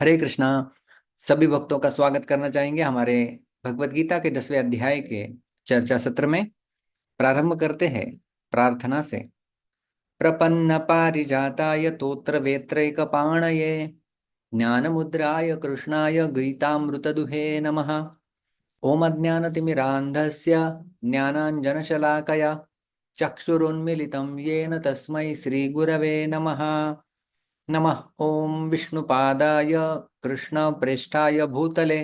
हरे कृष्णा। सभी भक्तों का स्वागत करना चाहेंगे हमारे भगवत गीता के 10वें अध्याय के चर्चा सत्र में। प्रारंभ करते हैं प्रार्थना से। प्रपन्न पारिजाताय तोत्र वेत्रैकपाणये ज्ञान मुद्राय कृष्णाय गीतामृतदुहे नमः। ओम अज्ञानतिमिरान्धस्य ज्ञानाञ्जनशलाकया चक्षुरुन्मीलितं येन तस्मै श्रीगुरवे नमः। नमः ओम विष्णुपादाय कृष्णप्रेष्ठाय भूतले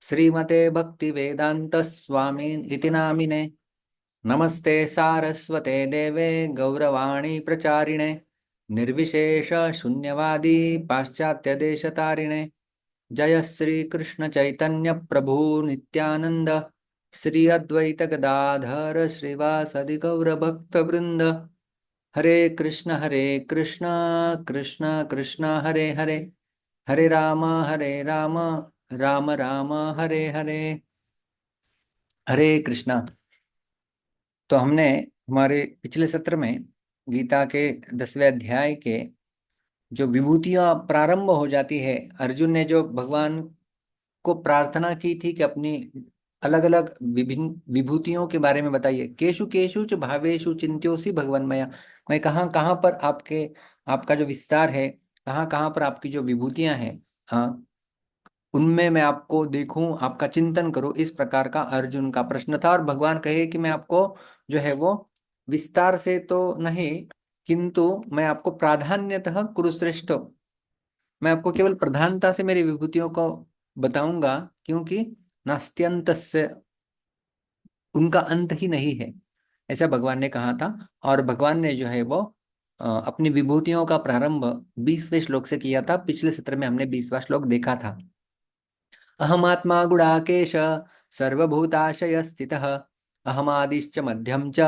श्रीमते भक्तिवेदांत स्वामीन इति नामिने। नमस्ते सारस्वते देवे गौरवाणी प्रचारिणे निर्विशेष शून्यवादी पाश्चात्य देशतारिणे। जय श्री कृष्ण चैतन्य प्रभु नित्यानंद श्री अद्वैत गदाधर श्रीवासदि गौर भक्त वृंद। हरे कृष्ण कृष्ण कृष्ण हरे हरे हरे राम राम राम हरे हरे। हरे कृष्णा। तो हमने हमारे पिछले सत्र में गीता के 10वें अध्याय के जो विभूतियां प्रारंभ हो जाती है, अर्जुन ने जो भगवान को प्रार्थना की थी कि अपनी अलग अलग विभिन्न विभूतियों के बारे में बताइए। केशु केशु च भावेषु चिंत्योसी भगवन्मया। मैं कहाँ कहाँ पर आपका जो विस्तार है, कहाँ कहाँ पर आपकी जो विभूतियां हैं, उनमें मैं आपको देखूं, आपका चिंतन करूं। इस प्रकार का अर्जुन का प्रश्न था। और भगवान कहे कि मैं आपको जो है वो विस्तार से तो नहीं, किंतु मैं आपको प्राधान्यतः कुरुश्रेष्ठ, मैं आपको केवल प्रधानता से मेरी विभूतियों को बताऊंगा, क्योंकि नास्त्यंत से, उनका अंत ही नहीं है, ऐसा भगवान ने कहा था। और भगवान ने जो है वो अपनी विभूतियों का प्रारंभ 20वें श्लोक से किया था। पिछले सत्र में हमने 20वां श्लोक देखा था। अहमात्मा गुडाकेश सर्वभूताशय स्थितः अहमादिश्च मध्यम च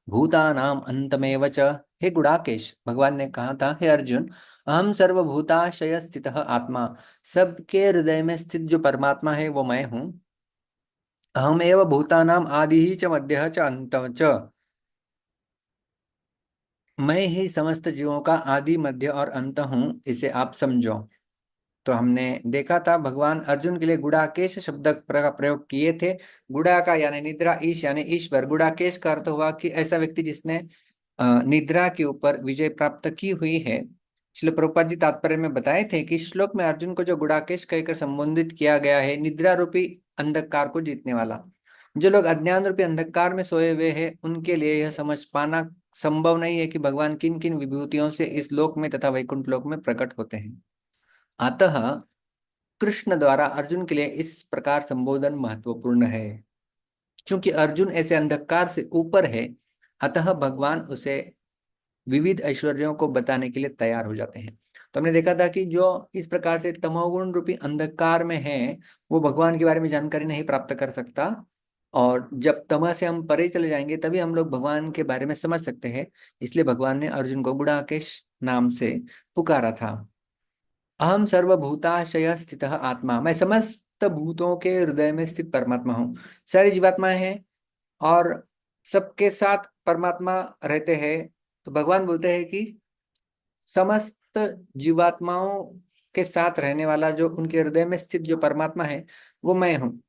भूतानाम अंतमेव च। हे गुडाकेश, भगवान ने कहा था, हे अर्जुन, अहम सर्वभूताशय स्थितः आत्मा, सबके हृदय में स्थित जो परमात्मा है वो मैं हूँ। अहमेव भूतानाम आदि च मध्य च अंत च, मैं ही समस्त जीवों का आदि मध्य और अंत हूँ, इसे आप समझो। तो हमने देखा था भगवान अर्जुन के लिए गुडाकेश शब्द का प्रयोग किए थे। गुड़ा का यानी निद्रा, ईश यानी ईश्वर। गुडाकेश का अर्थ हुआ कि ऐसा व्यक्ति जिसने निद्रा के ऊपर विजय प्राप्त की हुई है। श्रील प्रभुपाद जी तात्पर्य में बताए थे कि श्लोक में अर्जुन को जो गुडाकेश कहकर संबोधित किया गया है, निद्रा रूपी अंधकार को जीतने वाला। जो लोग अज्ञान रूपी अंधकार में सोए हुए हैं, उनके लिए यह समझ पाना संभव नहीं है कि भगवान किन किन विभूतियों से इस लोक में तथा वैकुंठ लोक में प्रकट होते हैं। अतः कृष्ण द्वारा अर्जुन के लिए इस प्रकार संबोधन महत्वपूर्ण है। क्योंकि अर्जुन ऐसे अंधकार से ऊपर है, अतः भगवान उसे विविध ऐश्वर्यों को बताने के लिए तैयार हो जाते हैं। तो हमने देखा था कि जो इस प्रकार से तमोगुण रूपी अंधकार में है, वो भगवान के बारे में जानकारी नहीं प्राप्त कर सकता। और जब तमह से हम परे चले जाएंगे, तभी हम लोग भगवान के बारे में समझ सकते हैं। इसलिए भगवान ने अर्जुन को गुडाकेश नाम से पुकारा था। अहम सर्वभूताशय स्थितः आत्मा, मैं समस्त भूतों के हृदय में स्थित परमात्मा हूँ। सारी जीवात्माएं हैं और सबके साथ परमात्मा रहते हैं। तो भगवान बोलते हैं कि समस्त जीवात्माओं के साथ रहने वाला, जो उनके हृदय में स्थित जो परमात्मा है, वो मैं हूँ।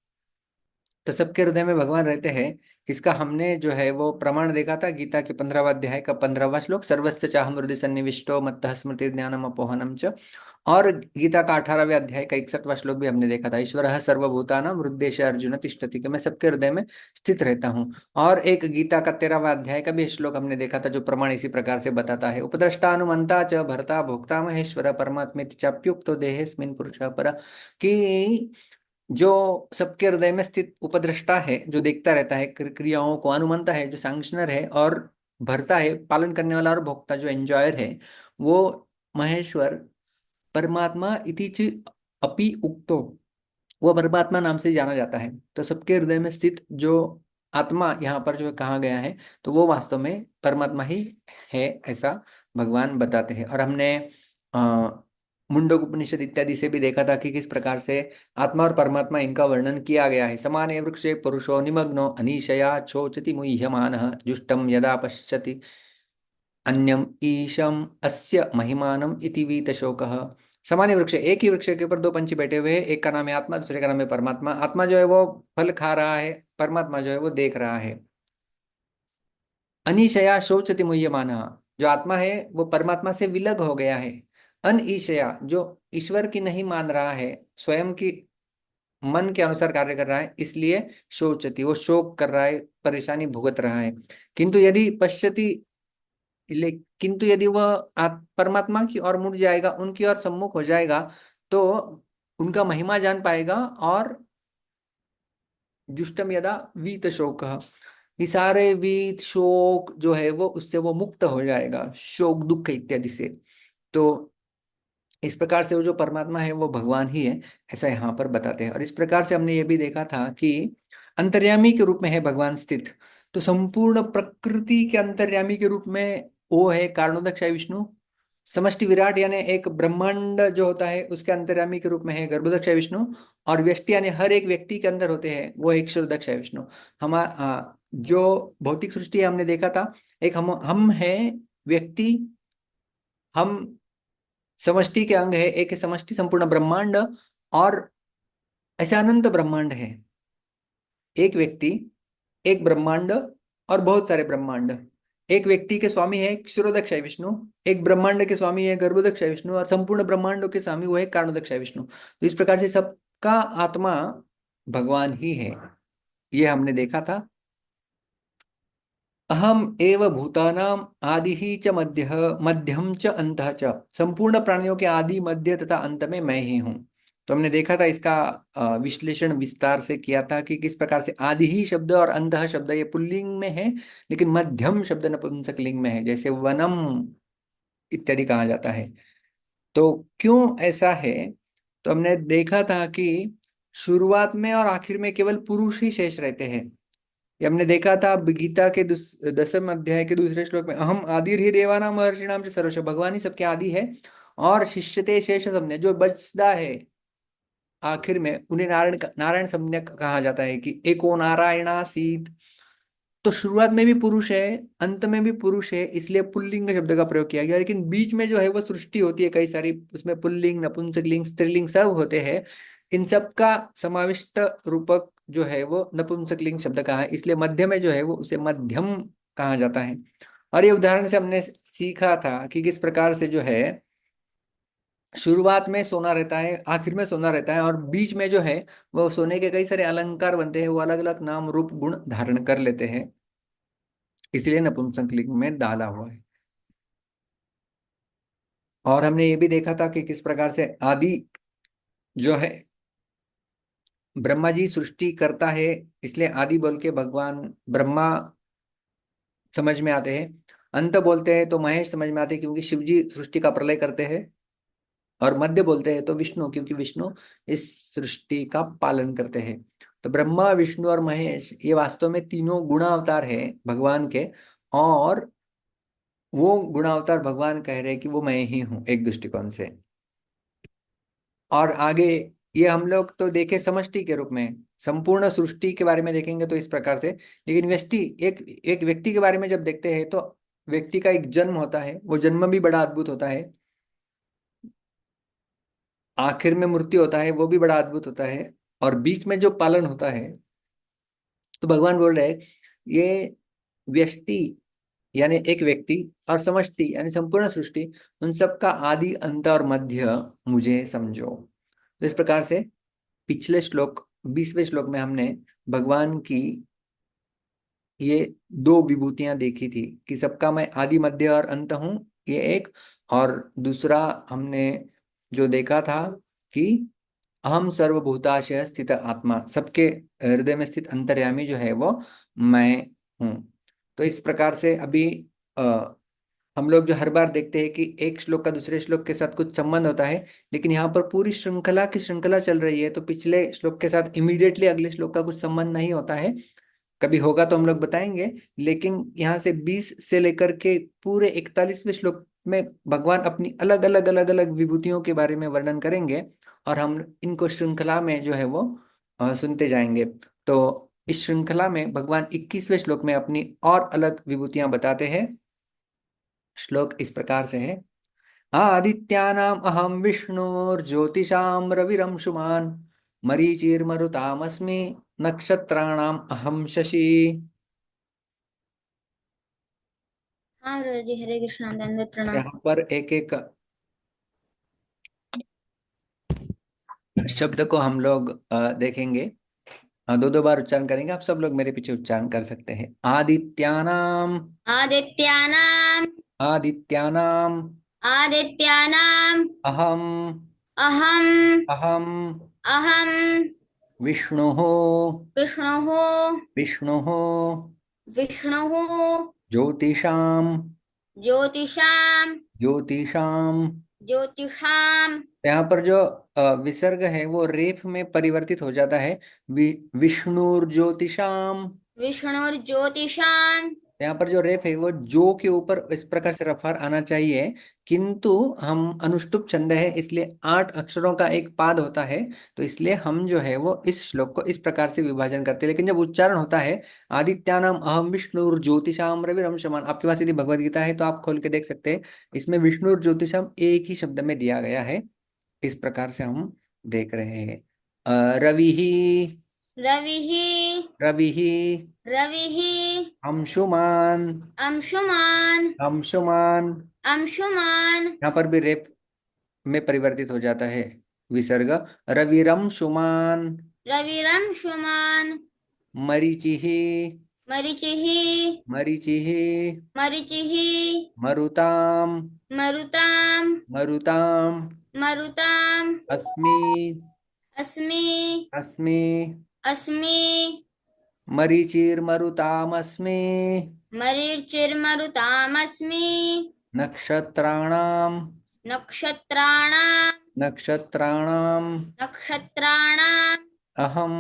तो सबके हृदय में भगवान रहते हैं। इसका हमने जो है वो प्रमाण देखा था गीता के 15वां अध्याय का 15वां श्लोक, सर्वस्य चाहम हृदय सन्निविष्टो मत्तः स्मृति ज्ञानम अपोहनम च। और गीता का 18वें अध्याय का 61वां श्लोक भी हमने देखा था, ईश्वरः सर्वभूतानां हृदयेश अर्जुन तिष्ठति, कि मैं सबके हृदय में स्थित रहता हूँ। और एक गीता का 13वां अध्याय का भी श्लोक हमने देखा था, जो प्रमाण इसी प्रकार से बताता है, उपद्रष्टानुमंता च भर्ता भोक्ता महेश्वर परमात्मेति चाप्युक्तो देहेस्मिन् पुरुषः परः। कि जो सबके हृदय में स्थित उपद्रष्टा है, जो देखता रहता है क्रियाओं को, अनुमंता है जो सैंक्शनर है, और भरता है पालन करने वाला, और भोक्ता जो एंजॉयर है, वो महेश्वर परमात्मा इति च अपि उक्तो, वो परमात्मा नाम से जाना जाता है। तो सबके हृदय में स्थित जो आत्मा यहाँ पर जो कहा गया है, तो वो वास्तव में परमात्मा ही है, ऐसा भगवान बताते हैं। और हमने मुंडक उपनिषद इत्यादि से भी देखा था कि किस प्रकार से आत्मा और परमात्मा, इनका वर्णन किया गया है। समाने वृक्षे पुरुषो निमग्नो अनीशया छोचति मुह्यमानः जुष्टम यदा पश्यति अन्यम ईशम अस्य महिमानम इति वीतशोकः। सामान्य वृक्ष, एक ही वृक्ष के ऊपर दो पंछी बैठे हुए हैं, एक का नाम है आत्मा, दूसरे का नाम है परमात्मा। आत्मा जो है वो फल खा रहा है, परमात्मा जो है वो देख रहा है। अनिशया शोचति मुह्यमानः, जो आत्मा है वो परमात्मा से विलग हो गया है। अनईशया, जो ईश्वर की नहीं मान रहा है, स्वयं की मन के अनुसार कार्य कर रहा है, इसलिए शोचति, वो शोक कर रहा है, परेशानी भुगत रहा है। किंतु यदि पश्यति, किंतु यदि वह परमात्मा की ओर मुड़ जाएगा, उनकी ओर सम्मुख हो जाएगा, तो उनका महिमा जान पाएगा। और जुष्टम यदा वीत शोक, ये सारे वीत शोक जो है वो उससे वो मुक्त हो जाएगा, शोक दुख इत्यादि से। तो इस प्रकार से वो जो परमात्मा है वो भगवान ही है, ऐसा यहाँ पर बताते हैं। और इस प्रकार से हमने ये भी देखा था कि अंतर्यामी के रूप में है भगवान स्थित। तो संपूर्ण प्रकृति के अंतर्यामी के रूप में वो है कारणोदक विष्णु। समष्टि विराट यानी एक ब्रह्मांड जो होता है उसके अंतर्यामी के रूप में है गर्भोदक विष्णु। और व्यष्टि यानी हर एक व्यक्ति के अंदर होते हैं, वो एक क्षुरदक्ष विष्णु। हमारा जो भौतिक सृष्टि है हमने देखा था, एक हम है व्यक्ति, हम समष्टि के अंग है, एक है समष्टि संपूर्ण ब्रह्मांड, और ऐसे अनंत ब्रह्मांड है। एक व्यक्ति, एक ब्रह्मांड, और बहुत सारे ब्रह्मांड। एक व्यक्ति के स्वामी है क्षीरोदक्ष विष्णु, एक ब्रह्मांड के स्वामी है गर्भोदक्ष विष्णु, और संपूर्ण ब्रह्मांडों के स्वामी वो है कारणोदक्ष विष्णु। तो इस प्रकार से सबका आत्मा भगवान ही है, ये हमने देखा था। अहम एव भूतानाम आदि ही च मध्य, मध्यम च अंतः च, संपूर्ण प्राणियों के आदि मध्य तथा अंत में मैं ही हूँ। तो हमने देखा था इसका विश्लेषण विस्तार से किया था कि किस प्रकार से आदि ही शब्द और अंतः शब्द ये पुल्लिंग में है, लेकिन मध्यम शब्द नपुंसकलिंग में है, जैसे वनम इत्यादि कहा जाता है। तो क्यों ऐसा है? तो हमने देखा था कि शुरुआत में और आखिर में केवल पुरुष ही शेष रहते हैं। ये हमने देखा था गीता के 10वें अध्याय के दूसरे श्लोक में, अहम आदिर ही देवानाम महर्षिणाम से सर्वस्व, भगवान ही सबके आदि है। और शिष्यते शेष सम्य, जो बचता है आखिर में उन्हें नारायण नारायण सम्यक कहा जाता है कि एको नारायणा सीत। तो शुरुआत में भी पुरुष है, अंत में भी पुरुष है, इसलिए पुल्लिंग शब्द का प्रयोग किया गया। लेकिन बीच में जो है वो सृष्टि होती है कई सारी, उसमें पुल्लिंग नपुंसकलिंग स्त्रीलिंग सब होते हैं। इन सब का समाविष्ट रूपक जो है वो नपुंसकलिंग शब्द का है, इसलिए मध्य में जो है वो उसे मध्यम कहा जाता है। और ये उदाहरण से हमने सीखा था कि किस प्रकार से जो है शुरुआत में सोना रहता है, आखिर में सोना रहता है, और बीच में जो है वो सोने के कई सारे अलंकार बनते हैं, वो अलग अलग नाम रूप गुण धारण कर लेते हैं, इसलिए नपुंसकलिंग में डाला हुआ है। और हमने ये भी देखा था कि किस प्रकार से आदि जो है ब्रह्मा जी सृष्टि करता है, इसलिए आदि बोल के भगवान ब्रह्मा समझ में आते हैं। अंत बोलते हैं तो महेश समझ में आते हैं, क्योंकि शिव जी सृष्टि का प्रलय करते हैं। और मध्य बोलते हैं तो विष्णु, क्योंकि विष्णु इस सृष्टि का पालन करते हैं। तो ब्रह्मा विष्णु और महेश ये वास्तव में तीनों गुणावतार है भगवान के। और वो गुणावतार भगवान कह रहे हैं कि वो मैं ही हूं, एक दृष्टिकोण से। और आगे ये हम लोग तो देखे समष्टि के रूप में, संपूर्ण सृष्टि के बारे में देखेंगे तो इस प्रकार से। लेकिन व्यष्टि, एक एक व्यक्ति के बारे में जब देखते हैं तो व्यक्ति का एक जन्म होता है, वो जन्म भी बड़ा अद्भुत होता है। आखिर में मृत्यु होता है, वो भी बड़ा अद्भुत होता है। और बीच में जो पालन होता है, तो भगवान बोल रहे हैं ये व्यष्टि यानी एक व्यक्ति, और समष्टि यानी संपूर्ण सृष्टि, उन सब का आदि अंत और मध्य मुझे समझो। तो इस प्रकार से पिछले श्लोक 20वें श्लोक में हमने भगवान की ये दो विभूतियां देखी थी कि सबका मैं आदि मध्य और अंत हूं, ये एक। और दूसरा हमने जो देखा था कि अहम सर्वभूताशय स्थित आत्मा, सबके हृदय में स्थित अंतर्यामी जो है वो मैं हूँ। तो इस प्रकार से अभी आ, हम लोग जो हर बार देखते हैं कि एक श्लोक का दूसरे श्लोक के साथ कुछ संबंध होता है, लेकिन यहाँ पर पूरी श्रृंखला की श्रृंखला चल रही है, तो पिछले श्लोक के साथ इमीडिएटली अगले श्लोक का कुछ संबंध नहीं होता है। कभी होगा तो हम लोग बताएंगे। लेकिन यहाँ से 20 से लेकर के पूरे 41वें श्लोक में भगवान अपनी अलग अलग अलग अलग विभूतियों के बारे में वर्णन करेंगे, और हम इनको श्रृंखला में जो है वो सुनते जाएंगे। तो इस श्रृंखला में भगवान 21वें श्लोक में अपनी और अलग विभूतियां बताते हैं। श्लोक इस प्रकार से है, आदित्यानाम् अहं विष्णुर्ज्योतिषां रविरंशुमान् मरीचिर्मरुतामस्मि नक्षत्राणाम् अहं शशि। हाँ गुरु जी, हरे कृष्णा, दंडवत प्रणाम। यहाँ पर एक एक शब्द को हम लोग देखेंगे, दो दो बार उच्चारण करेंगे। आप सब लोग मेरे पीछे उच्चारण कर सकते हैं। आदित्यानाम, आदित्यानाम, आदित्यानाम, आदित्यानाम, अहम, अहम, अहम, अहम, विष्णुः, विष्णुः, विष्णुः, विष्णुः, ज्योतिषाम, ज्योतिषाम, ज्योतिषाम। ज्योतिषाम, यहाँ पर जो विसर्ग है वो रेफ में परिवर्तित हो जाता है। विष्णुर्ज्योतिषाम। विष्णुर्ज्योतिषाम। यहाँ पर जो रेफ है वो जो के ऊपर इस प्रकार से रफार आना चाहिए, किंतु हम अनुष्टुप छंद है इसलिए 8 अक्षरों का एक पाद होता है। तो इसलिए हम जो है वो इस श्लोक को इस प्रकार से विभाजन करते हैं। लेकिन जब उच्चारण होता है आदित्यानाम अहम विष्णु ज्योतिषाम रविरम शमान, आपके पास यदि भगवत गीता है तो आप खोल के देख सकते हैं। इसमें विष्णु और ज्योतिषम एक ही शब्द में दिया गया है। इस प्रकार से हम देख रहे हैं। रवि ही, रविः, रवि ही, रविः, अंशुमान, अंशुमान्, अंशुमान। अंशुमान्, यहाँ पर भी रेप में परिवर्तित हो जाता है विसर्ग। रविरम सुमान, रविरंशुमान्, मरीचिहि, मरीचिः, मरीचिहि, मरीचिः, मरुताम, मरुताम्, मरुताम, मरुताम्, अस्मि, अस्मि, अस्मि, अस्मि, मरीचिर्मरुतामस्मि मरीचिर्मरुतामस्मि, नक्षत्राणाम, नक्षत्राणाम्, नक्षत्राणाम नक्षत्राणाम्, अहम,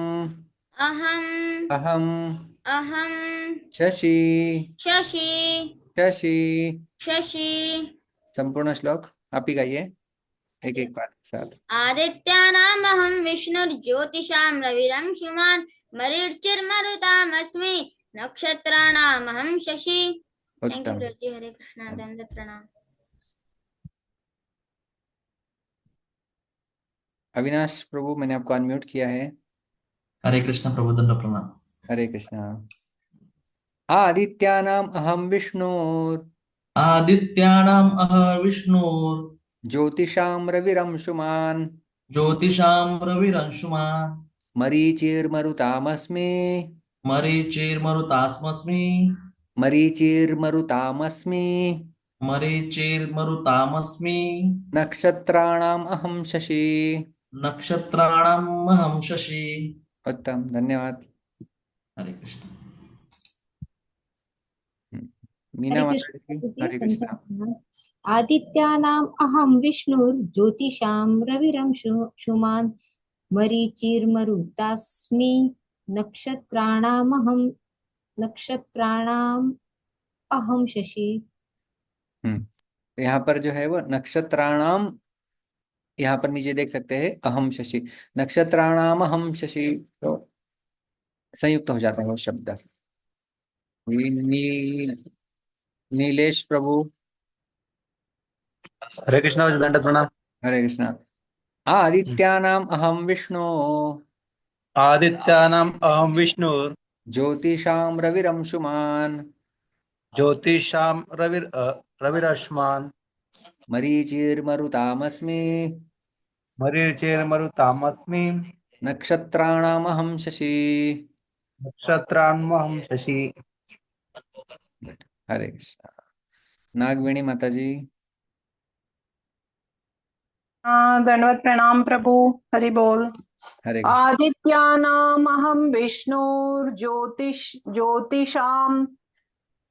अहम्, अहम अहम्, शशि, शशि, शशि। शशि। संपूर्ण श्लोक आप ही गाइए एक एक बार के साथ। आदित्यानामहं विष्णुर्ज्योतिषां रविरंशुमान् मरीचिर्मरुतामस्मि नक्षत्राणामहं शशि। थैंक यू उत्तम। गुरुजी, हरे कृष्णा, दंडवत प्रणाम। अविनाश प्रभु, मैंने आपको अनम्यूट किया है। हरे कृष्ण प्रभु, दंड प्रणाम। हरे कृष्णा। आदित्यानाम अहम विष्णु आदित्यानाम् विष्णुर् ज्योतिषाम रविरंशुमान् ज्योतिषां रविरंशुमान् मरीचिर्मरुतामस्मि, मरीचिर्मरुतास्मस्मि, मरीचिर्मरुतामस्मि मरीचिर्मरुतामस्मि, नक्षत्राणाम अहम शशि। नक्षत्राणाम् अहं शशि। उत्तम, धन्यवाद। हरे कृष्ण। मीना हरे माता कृष्ण जी, प्रभु जी, हरे कृष्णा। संचालनाय आदित्यानाम् अहं विष्णुर्ज्योतिषां रविरंशुमान् मरीचिर्मरुतास्मि नक्षत्राणाम् अहं शशि। तो यहाँ पर जो है वो नक्षत्राणाम, यहाँ पर नीचे देख सकते हैं अहम शशि, नक्षत्राणाम अहम शशि, तो संयुक्त हो जाता है वो शब्द। नीलेश प्रभु, हरे कृष्णा दंड प्रणाम। हरे कृष्णा। आदित्यानाम अहम विष्णु आदित्यानाम् अहं विष्णुर् ज्योतिषाम रविरंशुमान् ज्योतिषां रविरश्मान् मरीचिर्मरुतामस्मि मरीचिर्मरुतामस्मि नक्षत्राणाम अहम शशि। नक्षत्रान्महं शशि। हरे कृष्णा। नागवेणी माता जी, दंडवत प्रणाम प्रभु। हरि बोल। हरे कृष्ण। आदित्यानामहं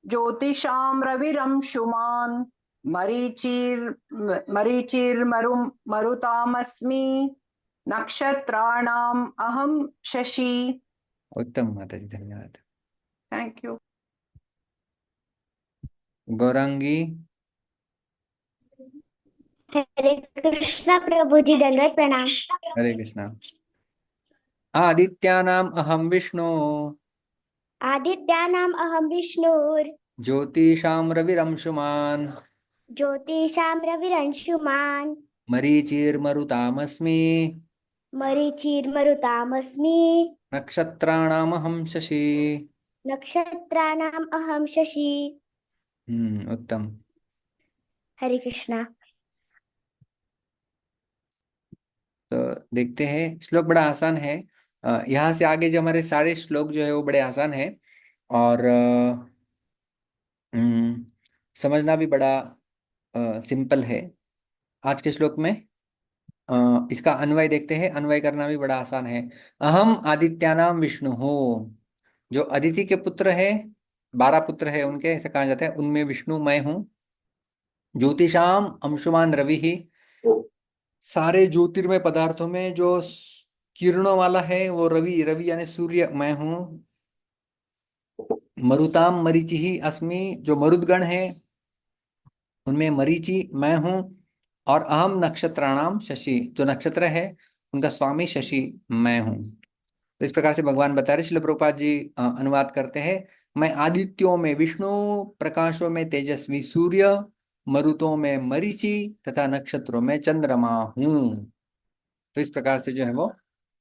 ज्योतिषां रविरंशुमान् मरुतामस्मि नक्षत्राणाम् अहं शशि। उत्तम माता जी, धन्यवाद। Thank you. गौरांगी, हरे कृष्णा प्रभु जी, दंडवत प्रणाम। हरे कृष्णा। आदित्यानाम अहम विष्णु आदित्यानाम अहं विष्णुर् ज्योतिषाम रविरंशुमान् ज्योतिषां रविरंशुमान् मरीचिर्मरुतामस्मि मरीचिर्मरुतामस्मि नक्षत्राणामहं शशि। नक्षत्राणाम् अहं शशि। उत्तम। हरे कृष्णा। तो देखते हैं, श्लोक बड़ा आसान है। यहाँ से आगे जो हमारे सारे श्लोक जो है वो बड़े आसान है, और समझना भी बड़ा सिंपल है। आज के श्लोक में इसका अन्वय देखते हैं। अन्वय करना भी बड़ा आसान है। अहम आदित्यानाम विष्णु हो। जो अदिति के पुत्र है, 12 पुत्र है उनके, ऐसा कहा जाता है, उनमें विष्णु मैं हूँ। ज्योतिषाम अंशुमान रवि ही। सारे ज्योतिर्मय पदार्थों में जो किरणों वाला है वो रवि, रवि यानी सूर्य मैं हूँ। मरुताम मरीचि ही अस्मि। जो मरुदगण है उनमें मरीचि मैं हूँ। और अहम नक्षत्राणाम शशि। जो नक्षत्र है उनका स्वामी शशि मैं हूँ। तो इस प्रकार से भगवान बता रहे, श्रील प्रभुपाद जी अनुवाद करते हैं। मैं आदित्यों में विष्णु, प्रकाशों में तेजस्वी सूर्य, मरुतों में मरीचि तथा नक्षत्रों में चंद्रमा हूँ। तो इस प्रकार से जो है वो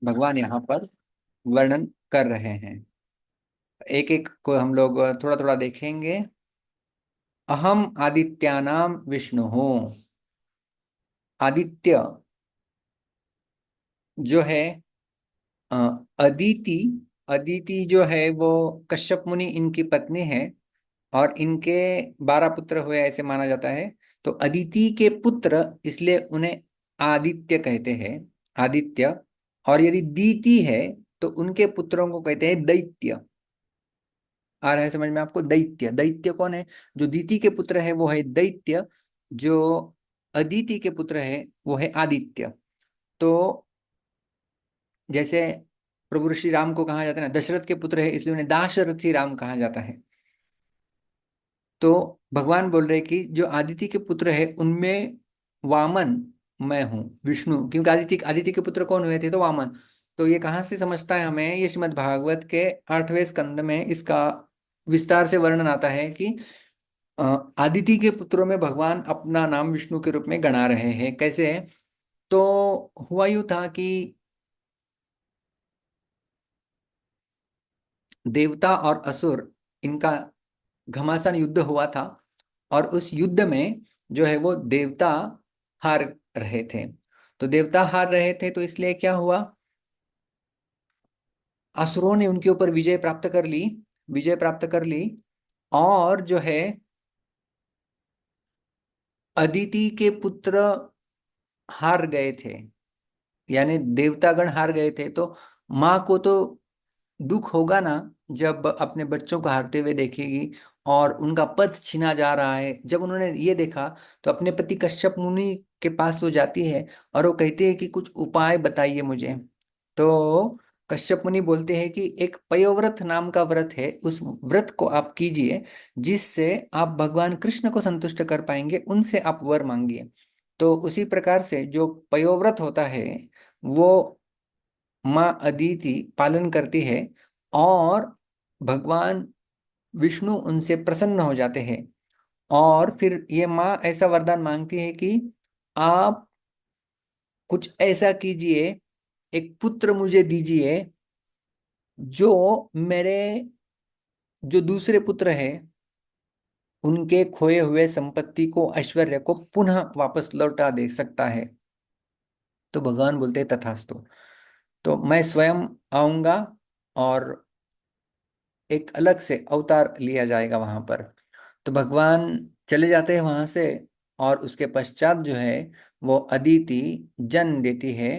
भगवान यहाँ पर वर्णन कर रहे हैं। एक एक को हम लोग थोड़ा थोड़ा देखेंगे। अहम आदित्यानाम विष्णु हूँ। आदित्य जो है अ, अदिति, अदिति जो है वो कश्यप मुनि इनकी पत्नी है, और इनके 12 पुत्र हुए ऐसे माना जाता है। तो अदिति के पुत्र इसलिए उन्हें आदित्य कहते हैं, आदित्य। और यदि दीति है तो उनके पुत्रों को कहते हैं दैत्य। आ रहा है समझ में आपको? दैत्य, दैत्य कौन है? जो दीति के पुत्र है वो है दैत्य, जो अदिति के पुत्र है वो है आदित्य। तो जैसे प्रभु श्री राम को कहा जाता है ना, दशरथ के पुत्र है इसलिए उन्हें दाशरथी राम कहा जाता है। तो भगवान बोल रहे कि जो आदिति के पुत्र है उनमें वामन मैं हूँ, विष्णु। क्योंकि आदिति आदिति के पुत्र कौन हुए थे? तो वामन। तो ये कहाँ से समझता है हमें? ये श्रीमद् भागवत के 8वें स्कंद में इसका विस्तार से वर्णन आता है कि अ, आदिति के पुत्रों में भगवान अपना नाम विष्णु के रूप में गणा रहे हैं। कैसे? तो हुआ यूं था कि देवता और असुर, इनका घमासान युद्ध हुआ था, और उस युद्ध में जो है वो देवता हार रहे थे। तो देवता हार रहे थे तो इसलिए क्या हुआ, असुरों ने उनके ऊपर विजय प्राप्त कर ली, विजय प्राप्त कर ली। और जो है अदिति के पुत्र हार गए थे, यानी देवतागण हार गए थे। तो माँ को तो दुख होगा ना, जब अपने बच्चों को हारते हुए देखेगी और उनका पद छीना जा रहा है। जब उन्होंने ये देखा तो अपने पति कश्यप मुनि के पास वो जाती है और वो कहती है कि कुछ उपाय बताइए मुझे। तो कश्यप मुनि बोलते हैं कि एक पयोव्रत नाम का व्रत है, उस व्रत को आप कीजिए, जिससे आप भगवान कृष्ण को संतुष्ट कर पाएंगे, उनसे आप वर मांगिए। तो उसी प्रकार से जो पयोव्रत होता है वो माँ अदिति पालन करती है, और भगवान विष्णु उनसे प्रसन्न हो जाते हैं। और फिर ये माँ ऐसा वरदान मांगती है कि आप कुछ ऐसा कीजिए, एक पुत्र मुझे दीजिए जो मेरे जो दूसरे पुत्र है उनके खोए हुए संपत्ति को, ऐश्वर्य को पुनः वापस लौटा दे सकता है। तो भगवान बोलते हैं तथास्तु। तो मैं स्वयं आऊंगा और एक अलग से अवतार लिया जाएगा वहां पर। तो भगवान चले जाते हैं वहां से, और उसके पश्चात जो है वो अदिति जन्म देती है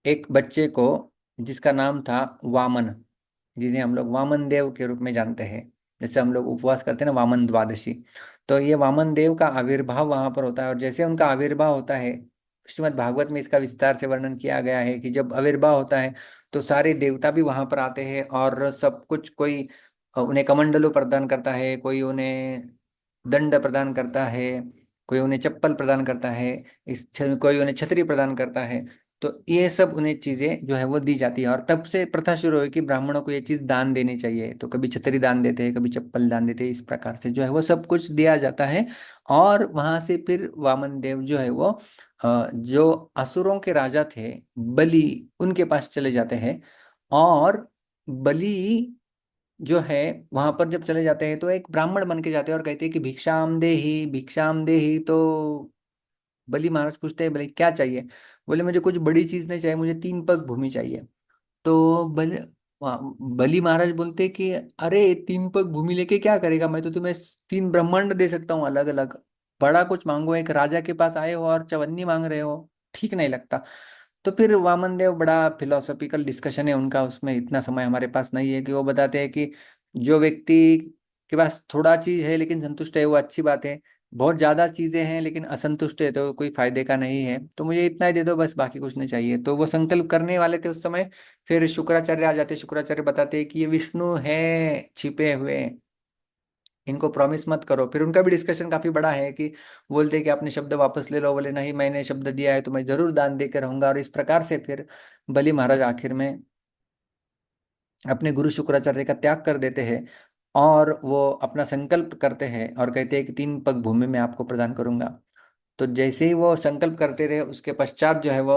एक बच्चे को, जिसका नाम था वामन, जिन्हें हम लोग वामन देव के रूप में जानते हैं। जैसे हम लोग उपवास करते हैं ना, वामन द्वादशी। तो ये वामन देव का आविर्भाव वहां पर होता है। और जैसे उनका आविर्भाव होता है, श्रीमद् भागवत में इसका विस्तार से वर्णन किया गया है कि जब आविर्भाव होता है तो सारे देवता भी वहां पर आते हैं, और सब कुछ, कोई उन्हें कमंडलू प्रदान करता है, कोई उन्हें दंड प्रदान करता है, कोई उन्हें चप्पल प्रदान करता है, कोई उन्हें छतरी प्रदान करता है। तो ये सब उन्हें चीजें जो है वो दी जाती है, और तब से प्रथा शुरू हुई कि ब्राह्मणों को ये चीज दान देनी चाहिए। तो कभी छतरी दान देते हैं, कभी चप्पल दान देते हैं, इस प्रकार से जो है वो सब कुछ दिया जाता है। और वहां से फिर वामन देव जो है वो जो असुरों के राजा थे बलि, उनके पास चले जाते हैं। और बलि जो है वहां पर जब चले जाते हैं तो एक ब्राह्मण बन के जाते हैं और कहते हैं कि भिक्षाम देहि भिक्षाम देहि। तो बलि महाराज पूछते हैं, बोले क्या चाहिए? बोले मुझे कुछ बड़ी चीज नहीं चाहिए, मुझे 3 पग भूमि चाहिए। तो बलि महाराज बोलते हैं कि अरे 3 पग भूमि लेके क्या करेगा, मैं तो तुम्हें 3 ब्रह्मांड दे सकता हूँ अलग अलग। बड़ा कुछ मांगो, एक राजा के पास आए हो और चवन्नी मांग रहे हो, ठीक नहीं लगता। तो फिर वामन देव, बड़ा फिलोसॉफिकल डिस्कशन है उनका, उसमें इतना समय हमारे पास नहीं है, कि वो बताते हैं कि जो व्यक्ति के पास थोड़ा चीज है लेकिन संतुष्ट है वो अच्छी बात है, बहुत ज्यादा चीजें हैं लेकिन असंतुष्ट है तो कोई फायदे का नहीं है। तो मुझे इतना ही दे दो बस, बाकी कुछ नहीं चाहिए। तो वो संकल्प करने वाले थे उस समय। फिर शुक्राचार्य आ जाते, शुक्राचार्य बताते हैं कि ये विष्णु है छिपे हुए, इनको प्रॉमिस मत करो। फिर उनका भी डिस्कशन काफी बड़ा है, कि बोलते हैं कि आपने शब्द वापस ले लो। बोले नहीं, मैंने शब्द दिया है तो मैं जरूर दान देकर रहूंगा। और इस प्रकार से फिर बलि महाराज आखिर में अपने गुरु शुक्राचार्य का त्याग कर देते हैं, और वो अपना संकल्प करते हैं और कहते हैं कि 3 पग भूमि में आपको प्रदान करूंगा। तो जैसे ही वो संकल्प करते रहे, उसके पश्चात जो है वो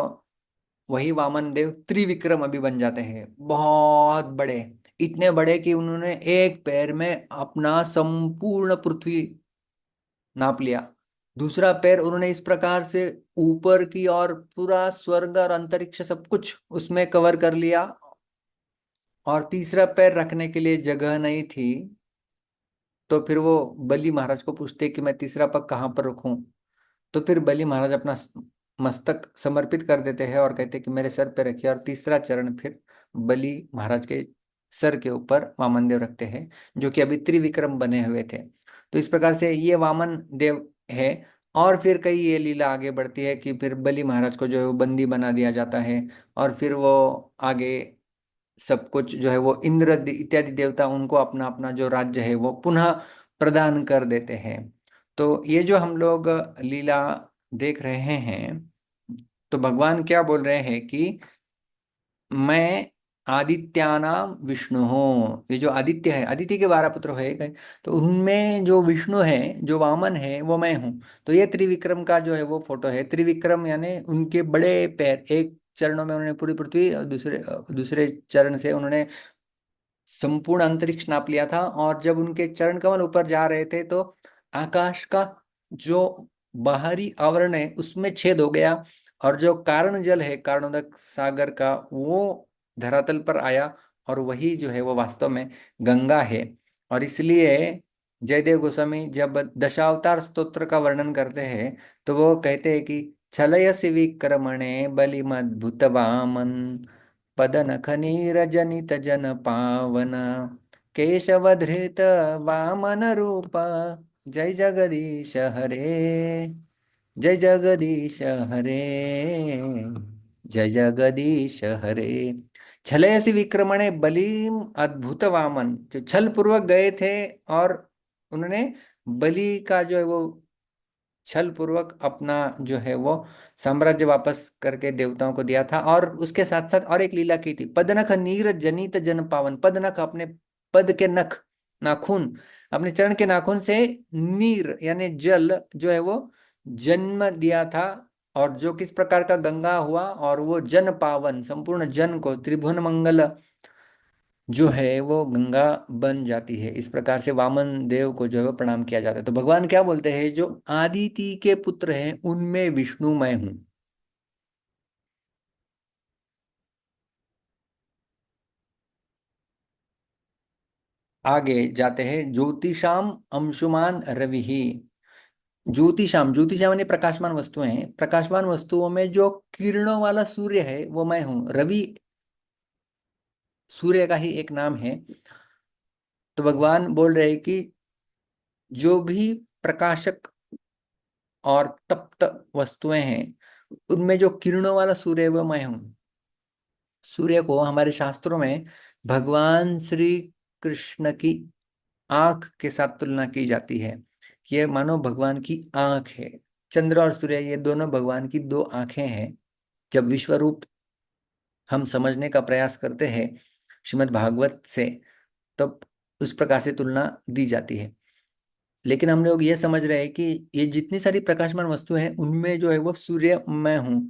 वही वामन देव त्रिविक्रम अभी बन जाते हैं, बहुत बड़े, इतने बड़े कि उन्होंने एक पैर में अपना संपूर्ण पृथ्वी नाप लिया। दूसरा पैर उन्होंने इस प्रकार से ऊपर की और पूरा स्वर्ग और अंतरिक्ष सब कुछ उसमें कवर कर लिया। और तीसरा पैर रखने के लिए जगह नहीं थी। तो फिर वो बलि महाराज को पूछते कि मैं तीसरा पग कहाँ पर रखूं? तो फिर बलि महाराज अपना मस्तक समर्पित कर देते हैं और कहते हैं कि मेरे सर पे रखिए। और तीसरा चरण फिर बलि महाराज के सर के ऊपर वामन देव रखते हैं, जो कि अभी त्रिविक्रम बने हुए थे। तो इस प्रकार से ये वामन देव है। और फिर कई ये लीला आगे बढ़ती है कि फिर बलि महाराज को जो है वो बंदी बना दिया जाता है। और फिर वो आगे सब कुछ जो है वो इंद्र इत्यादि देवता उनको अपना अपना जो राज्य है वो पुनः प्रदान कर देते हैं। तो ये जो हम लोग लीला देख रहे हैं, तो भगवान क्या बोल रहे हैं कि मैं आदित्यानाम विष्णु हूँ। ये जो आदित्य है, आदित्य के 12 पुत्र है, तो उनमें जो विष्णु है, जो वामन है, वो मैं हूँ। तो ये त्रिविक्रम का जो है वो फोटो है। त्रिविक्रम यानी उनके बड़े पैर, एक चरणों में उन्होंने पूरी पृथ्वी, और दूसरे दूसरे चरण से उन्होंने संपूर्ण अंतरिक्ष नाप लिया था। और जब उनके चरण कमल ऊपर जा रहे थे तो आकाश का जो बाहरी आवरण है उसमें छेद हो गया, और जो कारण जल है, कारणोदक सागर का, वो धरातल पर आया। और वही जो है वो वास्तव में गंगा है। और इसलिए जयदेव गोस्वामी जब दशावतार स्तोत्र का वर्णन करते हैं तो वो कहते हैं कि छलयसि विक्रमणे बलिमद्भुत वामन पदनख नीरजनित जन पावन केशवधृत वामन रूप जय जगदीश हरे, जय जगदीश हरे, जय जगदीश हरे। छलयसि विक्रमणे बलिम अद्भुत वामन, जो छल पूर्वक गए थे और उन्होंने बलि का जो है वो छल पूर्वक अपना जो है वो साम्राज्य वापस करके देवताओं को दिया था। और उसके साथ साथ और एक लीला की थी, पदनख नीर जनित जन पावन। पदनख अपने पद के नख, नाखून, अपने चरण के नाखून से नीर यानी जल जो है वो जन्म दिया था। और जो किस प्रकार का गंगा हुआ, और वो जन पावन, संपूर्ण जन को त्रिभुवन मंगल जो है वो गंगा बन जाती है। इस प्रकार से वामन देव को जो है वो प्रणाम किया जाता है। तो भगवान क्या बोलते हैं, जो आदिति के पुत्र हैं उनमें विष्णु मैं हूं। आगे जाते हैं, ज्योतिषाम अंशुमान रवि ही। ज्योतिषाम, ज्योतिषाम यानी प्रकाशमान वस्तुएं हैं। प्रकाशमान वस्तुओं में जो किरणों वाला सूर्य है वो मैं हूं। रवि सूर्य का ही एक नाम है। तो भगवान बोल रहे हैं कि जो भी प्रकाशक और तप्त वस्तुएं हैं उनमें जो किरणों वाला सूर्य है वो मैं हूं। सूर्य को हमारे शास्त्रों में भगवान श्री कृष्ण की आंख के साथ तुलना की जाती है, कि ये मानो भगवान की आंख है। चंद्र और सूर्य ये दोनों भगवान की 2 आंखें हैं। जब विश्व रूप हम समझने का प्रयास करते हैं श्रीमद् भागवत से, तब उस प्रकार से तुलना दी जाती है। लेकिन हम लोग ये समझ रहे हैं कि ये जितनी सारी प्रकाशमान वस्तु हैं उनमें जो है वो सूर्य मैं हूँ।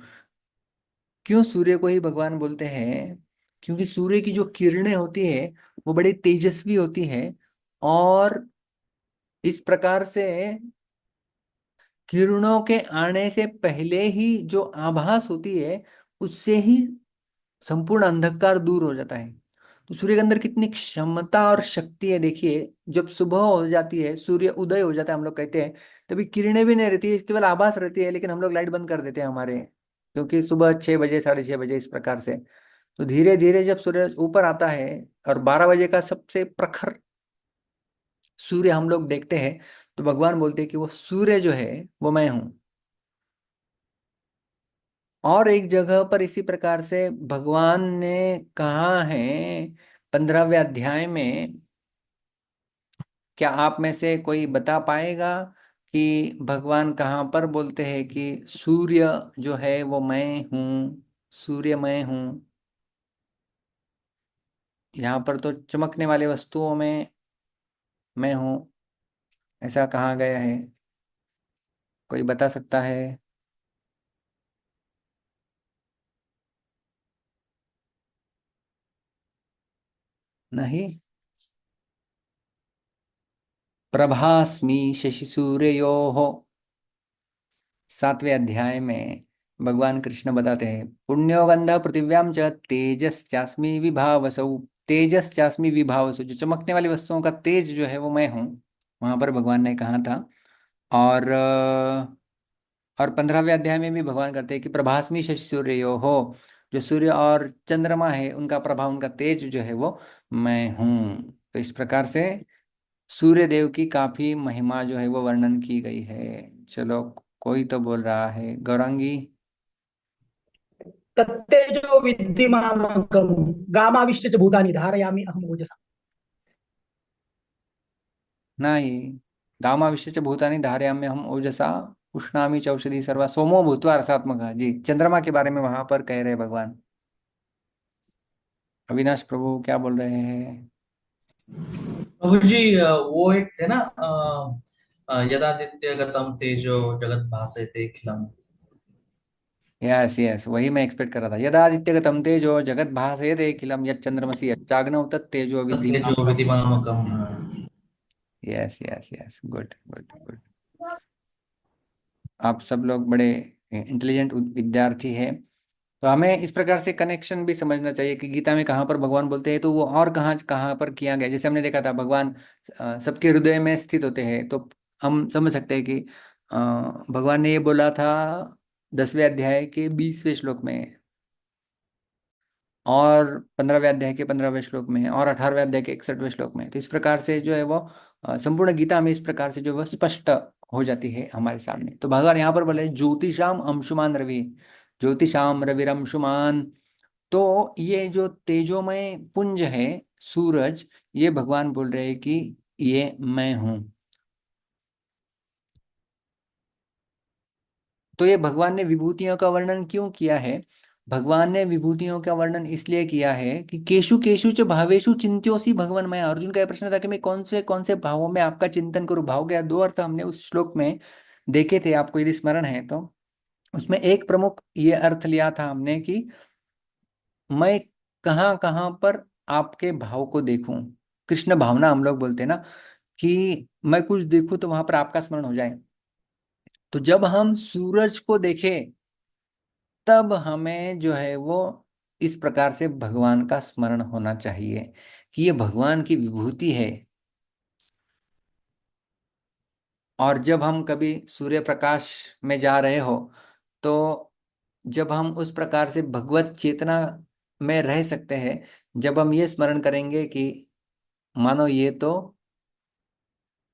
क्यों सूर्य को ही भगवान बोलते हैं? क्योंकि सूर्य की जो किरणें होती है वो बड़ी तेजस्वी होती है, और इस प्रकार से किरणों के आने से पहले ही जो आभास होती है उससे ही संपूर्ण अंधकार दूर हो जाता है। तो सूर्य के अंदर कितनी क्षमता और शक्ति है देखिए। जब सुबह हो जाती है, सूर्य उदय हो जाता है, हम लोग कहते हैं, तभी किरणें भी नहीं रहती है, केवल आभास रहती है, लेकिन हम लोग लाइट बंद कर देते हैं हमारे, क्योंकि सुबह 6 बजे 6:30 बजे इस प्रकार से। तो धीरे धीरे जब सूर्य ऊपर आता है और 12 बजे का सबसे प्रखर सूर्य हम लोग देखते हैं, तो भगवान बोलते हैं कि वो सूर्य जो है वो मैं हूं। और एक जगह पर इसी प्रकार से भगवान ने कहा है 15वें अध्याय में। क्या आप में से कोई बता पाएगा कि भगवान कहाँ पर बोलते हैं कि सूर्य जो है वो मैं हूँ, सूर्य मैं हूँ? यहाँ पर तो चमकने वाले वस्तुओं में मैं हूँ, ऐसा कहा गया है। कोई बता सकता है? नहीं। प्रभास्मि शशि सूर्योः, 7वें अध्याय में भगवान कृष्ण बताते हैं पुण्यो गंध पृथिव्याम च तेजश्चास्मि विभावसौ। तेजश्चास्मि विभावसौ, जो चमकने वाली वस्तुओं का तेज जो है वो मैं हूँ, वहां पर भगवान ने कहा था। और 15वें अध्याय में भी भगवान करते हैं कि प्रभास्मि शशि सूर्यो हो, जो सूर्य और चंद्रमा है उनका प्रभाव, उनका तेज जो है वो मैं हूँ। तो इस प्रकार से सूर्य देव की काफी महिमा जो है वो वर्णन की गई है। चलो, कोई तो बोल रहा है, गौरांगी। तत्तेजो विद्धि मामकं गामाविश्य च भूतानि धारयामि अहम ओजसा। नहीं, गामाविश्य च भूतानि धारयाम्य हम ओजसा उष्णामि चौषधि सर्वा सोमो भूत्वा रसात्मक। जी, चंद्रमा के बारे में वहां पर कह रहे भगवान। अविनाश प्रभु क्या बोल रहे हैं? प्रभु जी, वो एक थे ना, यदादित्य गतम तेजो जगत भासयते खिलम। यस यस, वही मैं एक्सपेक्ट कर रहा था। यदादित्यगतम तेजो जगत भासयते अखिलम यच्चंद्रमसि यच्चाग्नौ तत्तेजो विद्धि तत्तेजो मामकम्। विधि मामकम। Yes yes yes, good good good. आप सब लोग बड़े इंटेलिजेंट विद्यार्थी हैं। तो हमें इस प्रकार से कनेक्शन भी समझना चाहिए कि गीता में कहाँ पर भगवान बोलते हैं तो वो और कहाँ कहाँ पर किया गया। जैसे हमने देखा था भगवान सबके हृदय में स्थित होते हैं, तो हम समझ सकते हैं कि भगवान ने ये बोला था 10वें अध्याय के 20वें श्लोक में, और 15वें अध्याय के 15वें श्लोक में, और 18वें अध्याय के 61वें श्लोक में। तो इस प्रकार से जो है वो संपूर्ण गीता में इस प्रकार से जो है वो स्पष्ट हो जाती है हमारे सामने। तो भगवान यहाँ पर बोले ज्योतिषाम अंशुमान रवि, ज्योतिषाम रविरंशुमान। तो ये जो तेजोमय पुंज है सूरज, ये भगवान बोल रहे हैं कि ये मैं हूं। तो ये भगवान ने विभूतियों का वर्णन क्यों किया है? भगवान ने विभूतियों का वर्णन इसलिए किया है कि केशु केशु च भावेशु चिंत्योसी भगवान। मैं, अर्जुन का यह प्रश्न था कि मैं कौन से भावों में आपका चिंतन करूं। भाव के 2 अर्थ हमने उस श्लोक में देखे थे, आपको यदि स्मरण है तो। उसमें एक प्रमुख ये अर्थ लिया था हमने कि मैं कहाँ कहाँ पर आपके भाव को देखूं। कृष्ण भावना हम लोग बोलते हैं ना, कि मैं कुछ देखूं तो वहां पर आपका स्मरण हो जाए। तो जब हम सूरज को देखें तब हमें जो है वो इस प्रकार से भगवान का स्मरण होना चाहिए कि ये भगवान की विभूति है। और जब हम कभी सूर्य प्रकाश में जा रहे हो, तो जब हम उस प्रकार से भगवत चेतना में रह सकते हैं, जब हम ये स्मरण करेंगे कि मानो ये तो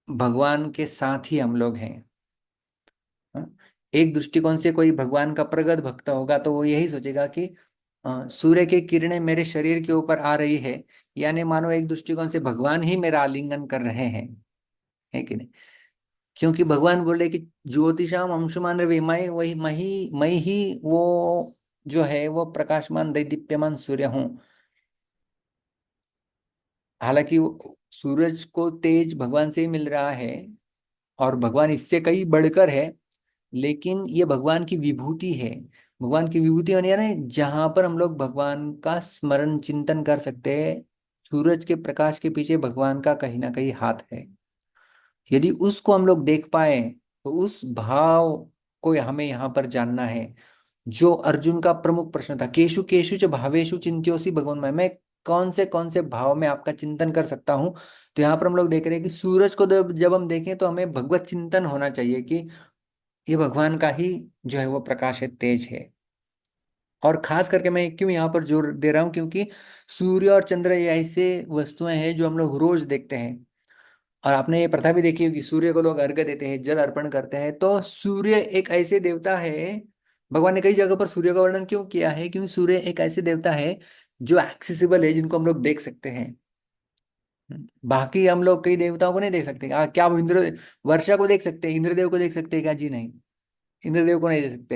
भगवान के साथ ही हम लोग हैं। हाँ? एक दृष्टिकोण से कोई भगवान का प्रगत भक्त होगा तो वो यही सोचेगा कि सूर्य की किरणें मेरे शरीर के ऊपर आ रही है, यानी मानो एक दृष्टिकोण से भगवान ही मेरा आलिंगन कर रहे हैं, है कि नहीं? क्योंकि भगवान बोल रहे कि ज्योतिषाम अंशुमान रवि, मैं वही मैं ही वो जो है वो प्रकाशमान दैदीप्यमान सूर्य हूँ। हालांकि सूरज को तेज भगवान से ही मिल रहा है और भगवान इससे कहीं बढ़कर है, लेकिन ये भगवान की विभूति है। भगवान की विभूति होने यानी जहां पर हम लोग भगवान का स्मरण चिंतन कर सकते हैं, सूरज के प्रकाश के पीछे भगवान का कहीं ना कहीं हाथ है। यदि उसको हम लोग देख पाए तो उस भाव को हमें यहाँ पर जानना है। जो अर्जुन का प्रमुख प्रश्न था, केशु केशु च भावेशु चिंत्योसी भगवान, मैं कौन से भाव में आपका चिंतन कर सकता हूँ। तो यहाँ पर हम लोग देख रहे हैं कि सूरज को जब जब हम देखें तो हमें भगवत चिंतन होना चाहिए कि ये भगवान का ही जो है वो प्रकाश है, तेज है। और खास करके मैं क्यों यहाँ पर जोर दे रहा हूँ, क्योंकि सूर्य और चंद्र ये ऐसे वस्तुएं हैं जो हम लोग रोज देखते हैं। और आपने ये प्रथा भी देखी होगी, सूर्य को लोग अर्घ्य देते हैं, जल अर्पण करते हैं। तो सूर्य एक ऐसे देवता है, भगवान ने कई जगह पर सूर्य का वर्णन क्यों किया है, क्योंकि सूर्य एक ऐसे देवता है जो एक्सेसिबल है, जिनको हम लोग देख सकते हैं। बाकी हम लोग कई देवताओं को नहीं देख सकते। क्या वो इंद्र वर्षा को देख सकते हैं, इंद्रदेव को देख सकते हैं क्या? जी नहीं, इंद्रदेव को नहीं देख सकते।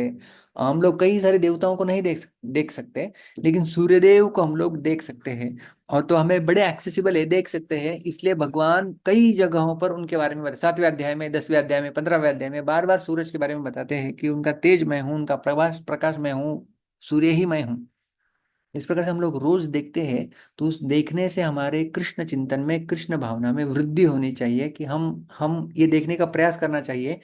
हम लोग कई सारे देवताओं को नहीं देख सकते, लेकिन सूर्यदेव को हम लोग देख सकते हैं। और तो हमें बड़े एक्सेसिबल है, देख सकते हैं। इसलिए भगवान कई जगहों पर उनके बारे में 7वें अध्याय में, 10वें अध्याय में, 15वें अध्याय में बार बार सूरज के बारे में बताते हैं कि उनका तेज मैं हूँ, उनका प्रकाश प्रकाश मैं हूँ, सूर्य ही मैं हूँ। इस प्रकार से हम लोग रोज देखते हैं। तो उस देखने से हमारे कृष्ण चिंतन में, कृष्ण भावना में वृद्धि होनी चाहिए कि हम ये देखने का प्रयास करना चाहिए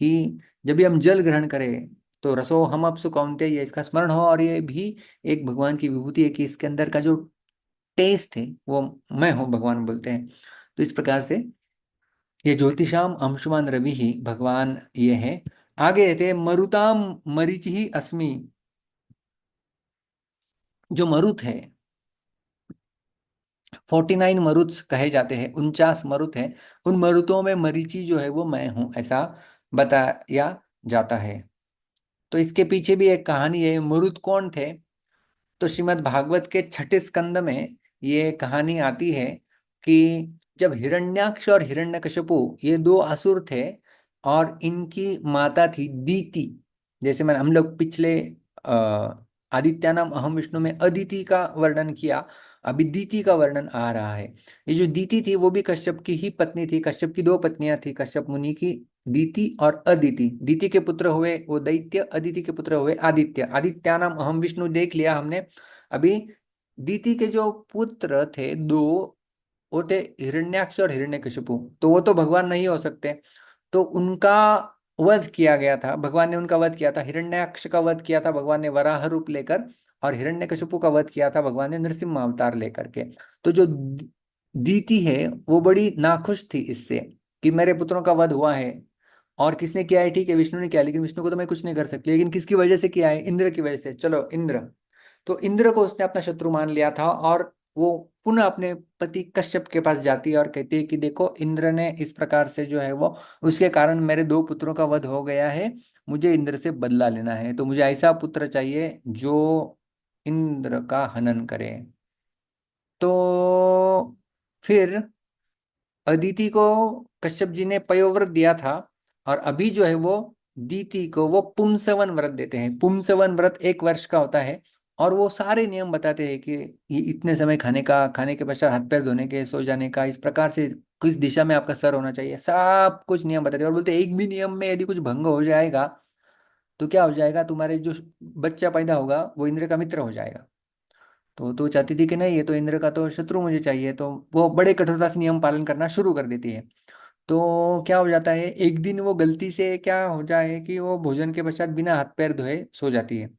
कि जब भी हम जल ग्रहण करें तो रसो हम अब सुकौनते, ये इसका स्मरण हो। और ये भी एक भगवान की विभूति है कि इसके अंदर का जो टेस्ट है वो मैं हूँ, भगवान बोलते हैं। तो इस प्रकार से ये ज्योतिषाम अंशुमान रवि ही भगवान ये है। आगे थे मरुताम मरीचि ही अस्मि। जो मरुत है, 49 मरुत कहे जाते हैं, 49 मरुत हैं। उन मरुतों में मरीचि जो है वो मैं हूं, ऐसा बताया जाता है। तो इसके पीछे भी एक कहानी है। मरुत कौन थे? तो श्रीमद् भागवत के 6ठे स्कंद में ये कहानी आती है कि जब हिरण्याक्ष और हिरण्यकशिपु ये दो असुर थे और इनकी माता थी दीति। जैसे मैंने हम लोग पिछले आदित्यानाम अहम विष्णु में अदिति का वर्णन किया, अभी दीति का वर्णन आ रहा है। ये जो दीति थी वो भी कश्यप की ही पत्नी थी। कश्यप की दो पत्नियां थी, कश्यप मुनि की दीति और अदिति। दीति के पुत्र हुए वो दैत्य, अदिति के पुत्र हुए आदित्य। आदित्यानाम अहम विष्णु देख लिया हमने। अभी दीति के जो पुत्र थे दो, वो थे हिरण्याक्ष और हिरण्यकशिपु। तो वो तो भगवान नहीं हो सकते, तो उनका वध किया गया था, भगवान ने उनका वध किया था। हिरण्याक्ष का वध किया था भगवान ने वराह रूप लेकर, और हिरण्यकशिपु का वध किया था भगवान ने नृसिंह अवतार लेकर के। तो जो दीति है वो बड़ी नाखुश थी इससे कि मेरे पुत्रों का वध हुआ है। और किसने किया है? ठीक है, विष्णु ने किया, लेकिन विष्णु को तो मैं कुछ नहीं कर सकती, लेकिन किसकी वजह से किया है? इंद्र की वजह से। चलो इंद्र, तो इंद्र को उसने अपना शत्रु मान लिया था। और वो पुनः अपने पति कश्यप के पास जाती है और कहती है कि देखो, इंद्र ने इस प्रकार से जो है वो, उसके कारण मेरे दो पुत्रों का वध हो गया है, मुझे इंद्र से बदला लेना है। तो मुझे ऐसा पुत्र चाहिए जो इंद्र का हनन करे। तो फिर अदिति को कश्यप जी ने पयोव्रत दिया था, और अभी जो है वो दीति को वो पुंसवन व्रत देते हैं। पुंसवन व्रत 1 वर्ष का होता है, और वो सारे नियम बताते हैं कि ये इतने समय खाने का, खाने के पश्चात हाथ पैर धोने के, सो जाने का, इस प्रकार से किस दिशा में आपका सर होना चाहिए, सब कुछ नियम बताते हैं। और बोलते हैं एक भी नियम में यदि कुछ भंग हो जाएगा तो क्या हो जाएगा, तुम्हारे जो बच्चा पैदा होगा वो इंद्र का मित्र हो जाएगा। तो चाहती थी कि नहीं, ये तो इंद्र का तो शत्रु मुझे चाहिए। तो वो बड़े कठोरता से नियम पालन करना शुरू कर देती है। तो क्या हो जाता है, एक दिन वो गलती से क्या हो जाए कि वो भोजन के पश्चात बिना हाथ पैर धोए सो जाती है।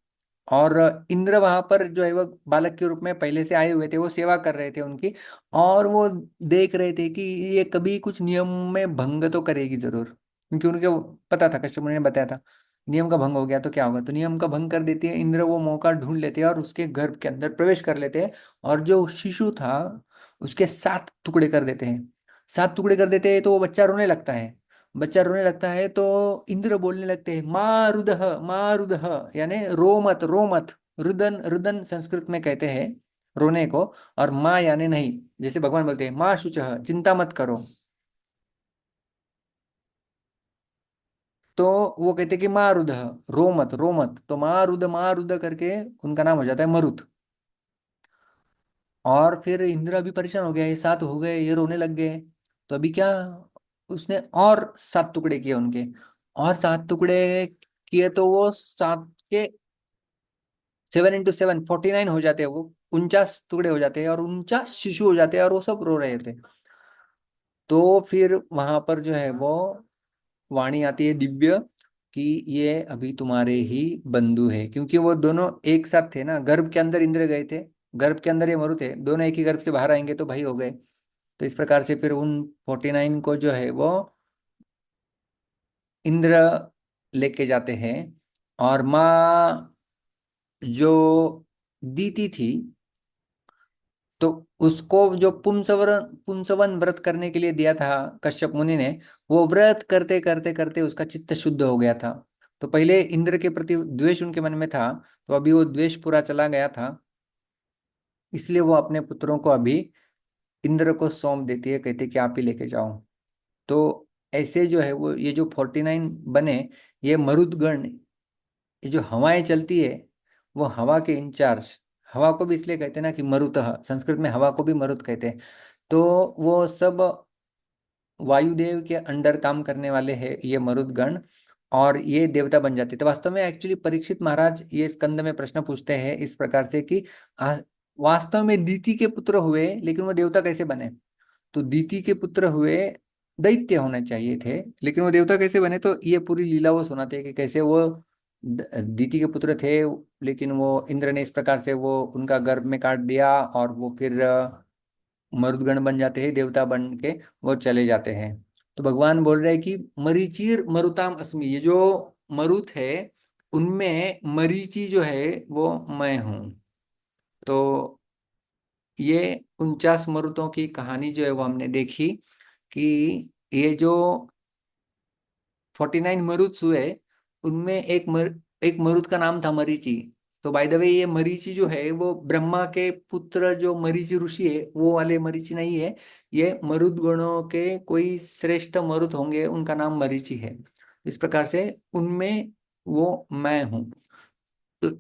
और इंद्र वहां पर जो है वो बालक के रूप में पहले से आए हुए थे, वो सेवा कर रहे थे उनकी। और वो देख रहे थे कि ये कभी कुछ नियम में भंग तो करेगी जरूर, क्योंकि उनके पता था, कश्यप मुनि ने बताया था, नियम का भंग हो गया तो क्या होगा। तो नियम का भंग कर देती है इंद्र, वो मौका ढूंढ लेते हैं और उसके गर्भ के अंदर प्रवेश कर लेते हैं। और जो शिशु था उसके 7 टुकड़े कर देते हैं। 7 टुकड़े कर देते हैं तो वो बच्चा रोने लगता है। बच्चा रोने लगता है तो इंद्र बोलने लगते हैं माँ रुदह, यानी रो मत, रो मत। रुदन, रुदन संस्कृत में कहते हैं रोने को, और माँ यानी नहीं। जैसे भगवान बोलते हैं माँ शुचः, चिंता मत करो। तो वो कहते कि मारुद, रोमत रोमत, तो मारुद मारुद करके उनका नाम हो जाता है मरुत। और फिर इंद्र अभी परेशान हो गया, ये 7 हो गए, ये रोने लग गए। तो अभी क्या, उसने और 7 टुकड़े किए उनके, और 7 टुकड़े किए, तो वो 7 के 7 × 7 49 हो जाते हैं, वो 49 टुकड़े हो जाते हैं, और 49 शिशु हो जाते हैं, और वो सब रो रहे थे। तो फिर वहां पर जो है वो वाणी आती है दिव्य, कि ये अभी तुम्हारे ही बंधु है, क्योंकि वो दोनों एक साथ थे ना, गर्भ के अंदर इंद्र गए थे, गर्भ के अंदर ये मरु थे, दोनों एक ही गर्भ से बाहर आएंगे तो भाई हो गए। तो इस प्रकार से फिर उन 49 को जो है वो इंद्र लेके जाते हैं। और माँ जो दीति थी, तो उसको जो पुंसवन व्रत करने के लिए दिया था कश्यप मुनि ने, वो व्रत करते करते करते उसका चित्त शुद्ध हो गया था। तो पहले इंद्र के प्रति द्वेष उनके मन में था, तो अभी वो द्वेष पूरा चला गया था, इसलिए वो अपने पुत्रों को अभी इंद्र को सौंप देती है, कहते कि आप ही लेके जाओ। तो ऐसे जो है वो ये जो 49 बने, ये मरुदगण, ये जो हवाएं चलती है, वो हवा के इंचार्ज, हवा को भी इसलिए कहते हैं ना कि मरुतः, संस्कृत में हवा को भी मरुत कहते हैं। तो वो सब वायुदेव के अंडर काम करने वाले हैं ये मरुदगण, और ये देवता बन जाते थे। वास्तव में एक्चुअली परीक्षित महाराज ये स्कंद में प्रश्न पूछते हैं इस प्रकार से कि वास्तव में दीति के पुत्र हुए, लेकिन वो देवता कैसे बने? तो दीति के पुत्र हुए, दैत्य होने चाहिए थे, लेकिन वो देवता कैसे बने? तो ये पूरी लीला वो सुनाते हैं कि कैसे वो दीति के पुत्र थे, लेकिन वो इंद्र ने इस प्रकार से वो उनका गर्भ में काट दिया, और वो फिर मरुदगण बन जाते हैं, देवता बन के वो चले जाते हैं। तो भगवान बोल रहे हैं कि मरीचिर मरुताम अस्मि, ये जो मरुत है उनमें मरीचि जो है वो मैं हूं। तो ये 49 मरुतों की कहानी जो है वो हमने देखी, कि ये जो 49 मरुत हुए, उनमें एक मरुत का नाम था मरीचि। तो बाय द वे ये मरीचि जो है वो ब्रह्मा के पुत्र जो मरीचि ऋषि है वो वाले मरीचि नहीं है, ये मरुद गणों के कोई श्रेष्ठ मरुत होंगे, उनका नाम मरीचि है। इस प्रकार से उनमें वो मैं हूं। तो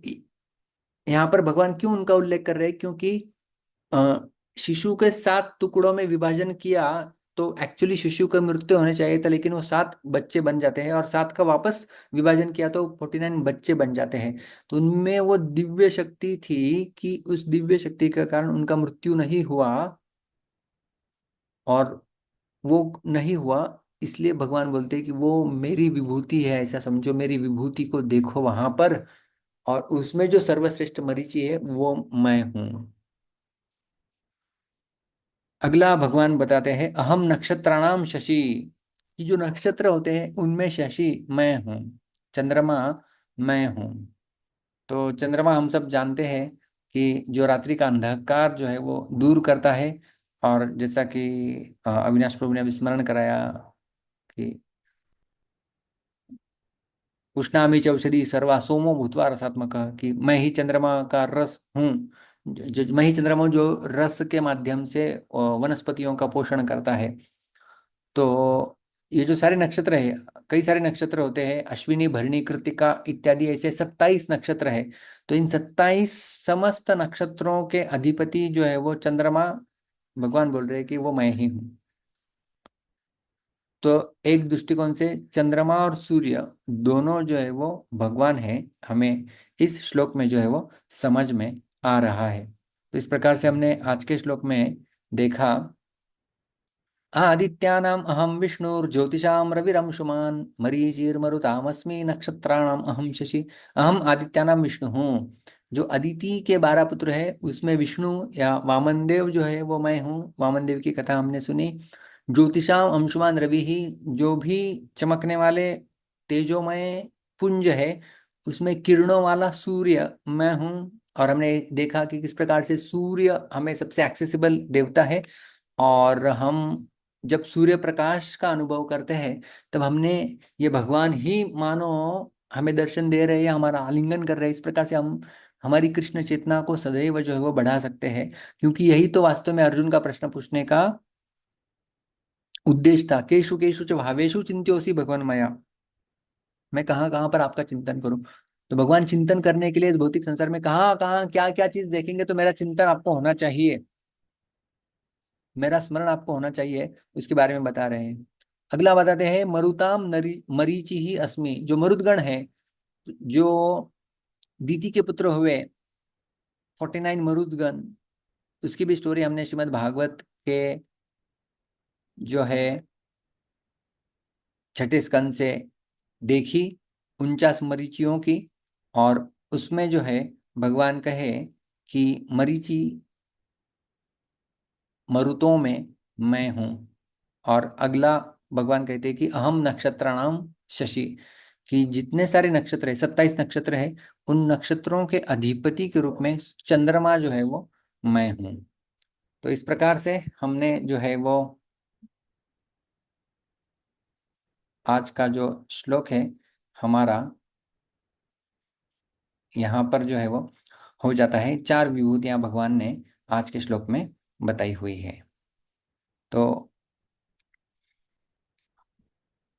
यहाँ पर भगवान क्यों उनका उल्लेख कर रहे हैं? क्योंकि अ, शिशु के 7 टुकड़ों में विभाजन किया, तो एक्चुअली शिशु का मृत्यु होने चाहिए था, लेकिन वो 7 बच्चे बन जाते हैं, और 7 का वापस विभाजन किया तो 49 बच्चे बन जाते हैं। तो उनमें वो दिव्य शक्ति थी, कि उस दिव्य शक्ति के कारण उनका मृत्यु नहीं हुआ, और वो नहीं हुआ, इसलिए भगवान बोलते हैं कि वो मेरी विभूति है, ऐसा समझो, मेरी विभूति को देखो वहां पर, और उसमें जो सर्वश्रेष्ठ मरीचि है वो मैं हूं। अगला भगवान बताते हैं अहम नक्षत्राणाम शशि, कि जो नक्षत्र होते हैं उनमें शशि मैं हूँ, चंद्रमा मैं हूँ। तो चंद्रमा हम सब जानते हैं कि जो रात्रि का अंधकार जो है वो दूर करता है, और जैसा कि अविनाश प्रभु ने अभी स्मरण कराया कि उष्णामी च औषधि सर्वा सोमो भूतवा रसात्मक, कि मैं ही चंद्रमा का रस हूँ, मैं ही चंद्रमा हूँ जो रस के माध्यम से वनस्पतियों का पोषण करता है। तो ये जो सारे नक्षत्र है, कई सारे नक्षत्र होते हैं, अश्विनी भरणी कृत्तिका इत्यादि, ऐसे 27 नक्षत्र है। तो इन 27 समस्त नक्षत्रों के अधिपति जो है वो चंद्रमा, भगवान बोल रहे हैं कि वो मैं ही हूँ। तो एक दृष्टिकोण से चंद्रमा और सूर्य दोनों जो है वो भगवान है, हमें इस श्लोक में जो है वो समझ में आ रहा है। तो इस प्रकार से हमने आज के श्लोक में देखा, आदित्यानाम अहम विष्णुर्ज्योतिषाम रविरंशुमान मरीचिर्मरुतामस्मि नक्षत्राणाम अहम शशि। अहम आदित्यानाम विष्णु हूँ, जो अदिति के 12 पुत्र है उसमें विष्णु या वामन देव जो है वो मैं हूँ, वामन देव की कथा हमने सुनी। ज्योतिषाम अंशुमान रवि ही, जो भी चमकने वाले तेजोमय पुंज है उसमें किरणों वाला सूर्य मैं हूँ। और हमने देखा कि किस प्रकार से सूर्य हमें सबसे एक्सेसिबल देवता है, और हम जब सूर्य प्रकाश का अनुभव करते हैं तब हमने ये भगवान ही मानो हमें दर्शन दे रहे हैं, हमारा आलिंगन कर रहे हैं। इस प्रकार से हम हमारी कृष्ण चेतना को सदैव जो है वो बढ़ा सकते हैं, क्योंकि यही तो वास्तव में अर्जुन का प्रश्न पूछने का उद्देश्य था, केशु केशु च भावेशु चिंत्योसी भगवान मया। मैं कहाँ कहाँ पर आपका चिंतन करूं? तो भगवान चिंतन करने के लिए इस भौतिक संसार में कहाँ कहाँ क्या क्या चीज देखेंगे, तो मेरा चिंतन आपको होना चाहिए, मेरा स्मरण आपको होना चाहिए, उसके बारे में बता रहे हैं। अगला बताते हैं, मरुताम नरी मरीचि ही अस्मि। जो मरुदगण है, जो दीति के पुत्र हुए, 49 मरुदगण, उसकी भी स्टोरी हमने श्रीमद् भागवत के जो है छठे स्कंद से देखी, 49 मरीचियों की। और उसमें जो है भगवान कहे कि मरीचि मरुतों में मैं हूं। और अगला भगवान कहते हैं कि अहम नक्षत्राणाम शशि, कि जितने सारे नक्षत्र है, 27 नक्षत्र है, उन नक्षत्रों के अधिपति के रूप में चंद्रमा जो है वो मैं हूं। तो इस प्रकार से हमने जो है वो आज का जो श्लोक है हमारा, यहाँ पर जो है वो हो जाता है। 4 विभूतियां भगवान ने आज के श्लोक में बताई हुई है। तो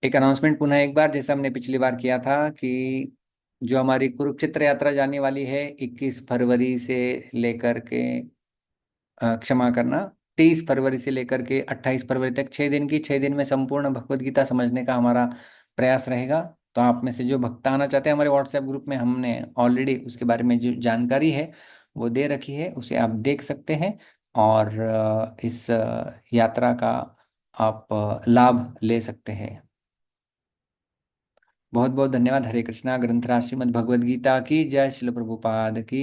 एक अनाउंसमेंट पुनः एक बार, जैसे हमने पिछली बार किया था, कि जो हमारी कुरुक्षेत्र यात्रा जाने वाली है 21 फरवरी से लेकर के क्षमा करना, 23 फरवरी से लेकर के 28 फरवरी तक, 6 दिन की, 6 दिन में संपूर्ण भगवत गीता समझने का हमारा प्रयास रहेगा। तो आप में से जो भक्त आना चाहते हैं, हमारे व्हाट्सएप ग्रुप में हमने ऑलरेडी उसके बारे में जो जानकारी है वो दे रखी है, उसे आप देख सकते हैं और इस यात्रा का आप लाभ ले सकते हैं। बहुत बहुत धन्यवाद। हरे कृष्णा। ग्रंथराज श्रीमद् भगवद गीता की जय। श्रील प्रभुपाद की